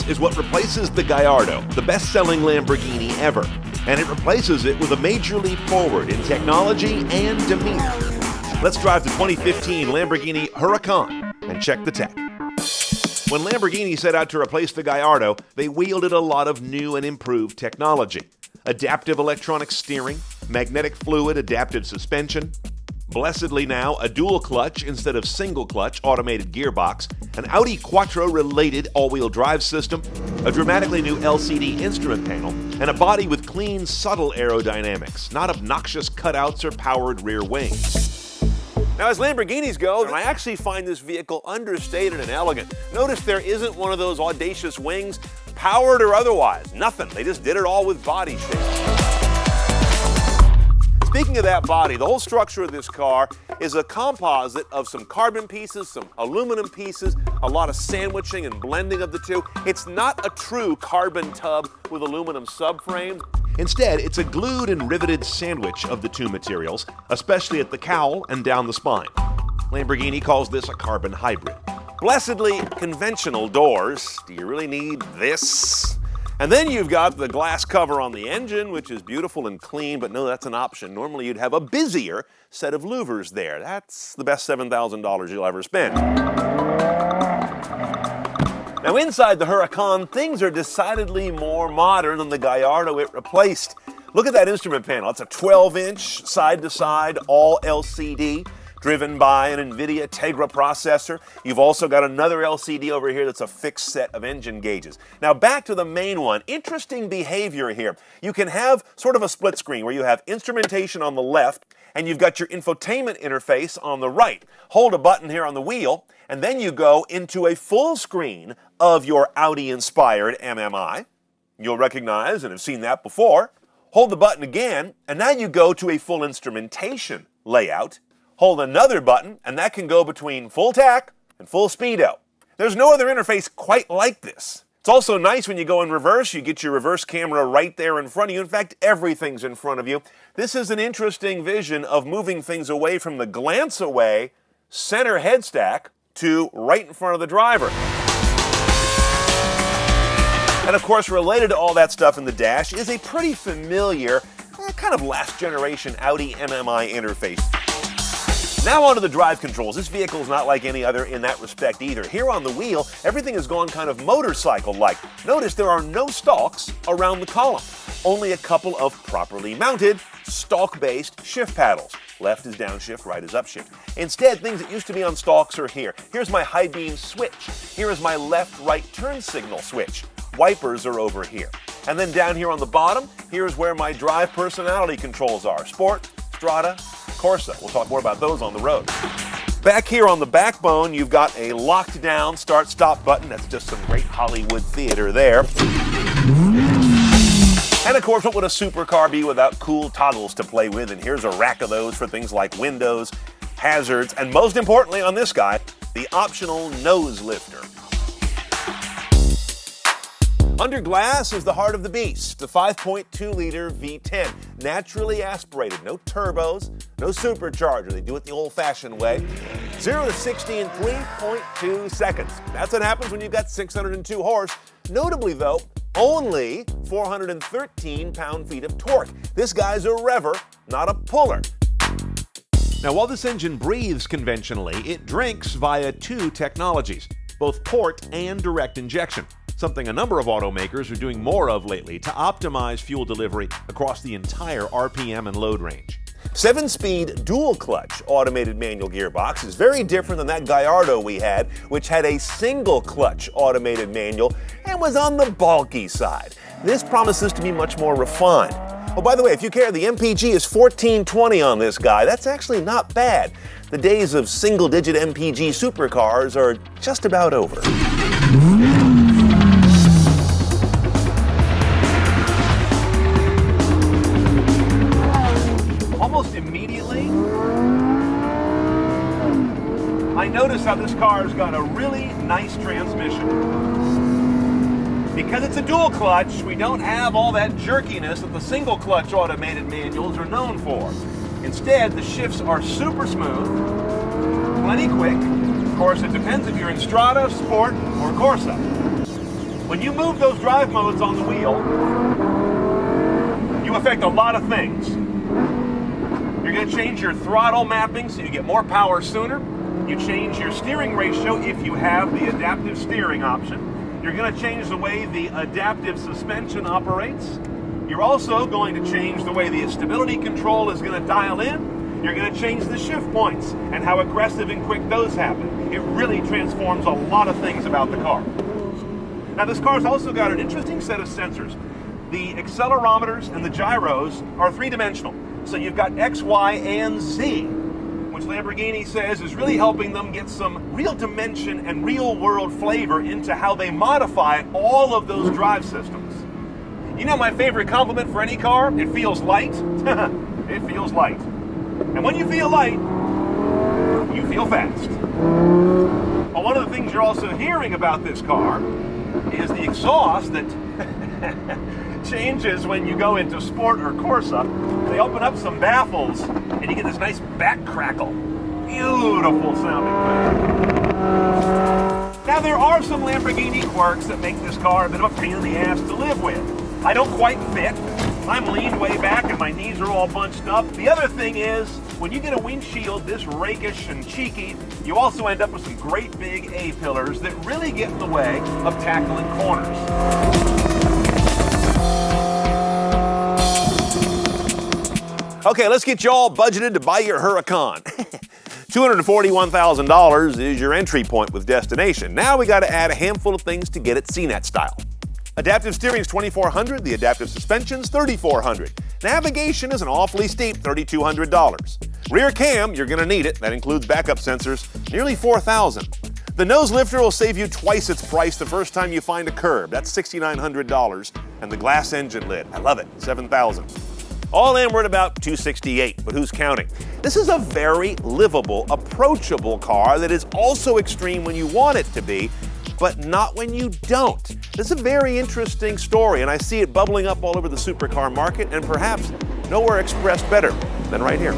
This is what replaces the Gallardo, the best-selling Lamborghini ever. And it replaces it with a major leap forward in technology and demeanor. Let's drive the 2015 Lamborghini Huracan and check the tech. When Lamborghini set out to replace the Gallardo, they wielded a lot of new and improved technology. Adaptive electronic steering, magnetic fluid adaptive suspension, blessedly now a dual clutch instead of single clutch automated gearbox, an Audi Quattro-related all-wheel drive system, a dramatically new LCD instrument panel, and a body with clean, subtle aerodynamics, not obnoxious cutouts or powered rear wings. Now, as Lamborghinis go, I actually find this vehicle understated and elegant. Notice there isn't one of those audacious wings, powered or otherwise. Nothing. They just did it all with body shape. Speaking of that body, the whole structure of this car is a composite of some carbon pieces, some aluminum pieces, a lot of sandwiching and blending of the two. It's not a true carbon tub with aluminum subframes. Instead, it's a glued and riveted sandwich of the two materials, especially at the cowl and down the spine. Lamborghini calls this a carbon hybrid. Blessedly conventional doors. Do you really need this? And then you've got the glass cover on the engine, which is beautiful and clean, but no, that's an option. Normally you'd have a busier set of louvers there. That's the best $7,000 you'll ever spend. Now inside the Huracan, things are decidedly more modern than the Gallardo it replaced. Look at that instrument panel. It's a 12-inch side-to-side all LCD, driven by an NVIDIA Tegra processor. You've also got another LCD over here that's a fixed set of engine gauges. Now back to the main one. Interesting behavior here. You can have sort of a split screen where you have instrumentation on the left and you've got your infotainment interface on the right. Hold a button here on the wheel and then you go into a full screen of your Audi-inspired MMI. You'll recognize and have seen that before. Hold the button again and now you go to a full instrumentation layout. Hold another button, and that can go between full tack and full speedo. There's no other interface quite like this. It's also nice when you go in reverse, you get your reverse camera right there in front of you. In fact, everything's in front of you. This is an interesting vision of moving things away from the glance away center head stack to right in front of the driver. And of course, related to all that stuff in the dash is a pretty familiar, kind of last generation Audi MMI interface. Now onto the drive controls. This vehicle is not like any other in that respect either. Here on the wheel, everything has gone kind of motorcycle-like. Notice there are no stalks around the column. Only a couple of properly mounted, stalk-based shift paddles. Left is downshift, right is upshift. Instead, things that used to be on stalks are here. Here's my high beam switch. Here is my left-right turn signal switch. Wipers are over here. And then down here on the bottom, here's where my drive personality controls are. Sport, Strada, Corsa. We'll talk more about those on the road. Back here on the backbone, you've got a locked down start-stop button. That's just some great Hollywood theater there. And of course, what would a supercar be without cool toggles to play with? And here's a rack of those for things like windows, hazards, and most importantly on this guy, the optional nose lifter. Under glass is the heart of the beast, the 5.2-liter V10, naturally aspirated, no turbos, no supercharger. They do it the old-fashioned way. 0 to 60 in 3.2 seconds. That's what happens when you've got 602 horse. Notably, though, only 413 pound-feet of torque. This guy's a rever, not a puller. Now, while this engine breathes conventionally, it drinks via two technologies, both port and direct injection. Something a number of automakers are doing more of lately to optimize fuel delivery across the entire RPM and load range. 7-speed dual-clutch automated manual gearbox is very different than that Gallardo we had, which had a single-clutch automated manual and was on the bulky side. This promises to be much more refined. Oh, by the way, if you care, the MPG is 1420 on this guy. That's actually not bad. The days of single-digit MPG supercars are just about over. Almost immediately, I notice how this car's got a really nice transmission. Because it's a dual clutch, we don't have all that jerkiness that the single clutch automated manuals are known for. Instead, the shifts are super smooth, plenty quick. Of course, it depends if you're in Strada, Sport, or Corsa. When you move those drive modes on the wheel, you affect a lot of things. You're going to change your throttle mapping so you get more power sooner. You change your steering ratio if you have the adaptive steering option. You're going to change the way the adaptive suspension operates. You're also going to change the way the stability control is going to dial in. You're going to change the shift points and how aggressive and quick those happen. It really transforms a lot of things about the car. Now, this car's also got an interesting set of sensors. The accelerometers and the gyros are three-dimensional. So you've got X, Y, and Z, which Lamborghini says is really helping them get some real dimension and real-world flavor into how they modify all of those drive systems. You know my favorite compliment for any car? It feels light. It feels light. And when you feel light, you feel fast. Well, one of the things you're also hearing about this car is the exhaust that changes when you go into Sport or Corsa. They open up some baffles and you get this nice back crackle. Beautiful sounding thing. Now, there are some Lamborghini quirks that make this car a bit of a pain in the ass to live with. I don't quite fit. I'm leaned way back and my knees are all bunched up. The other thing is, when you get a windshield this rakish and cheeky, you also end up with some great big A-pillars that really get in the way of tackling corners. Okay, let's get you all budgeted to buy your Huracan. $241,000 is your entry point with destination. Now we got to add a handful of things to get it CNET style. Adaptive steering is $2,400, the adaptive suspension's $3,400. Navigation is an awfully steep $3,200. Rear cam, you're gonna need it, that includes backup sensors, nearly $4,000. The nose lifter will save you twice its price the first time you find a curb, that's $6,900. And the glass engine lid, I love it, $7,000. All in, we're at about $268, but who's counting? This is a very livable, approachable car that is also extreme when you want it to be, but not when you don't. This is a very interesting story, and I see it bubbling up all over the supercar market, and perhaps nowhere expressed better than right here.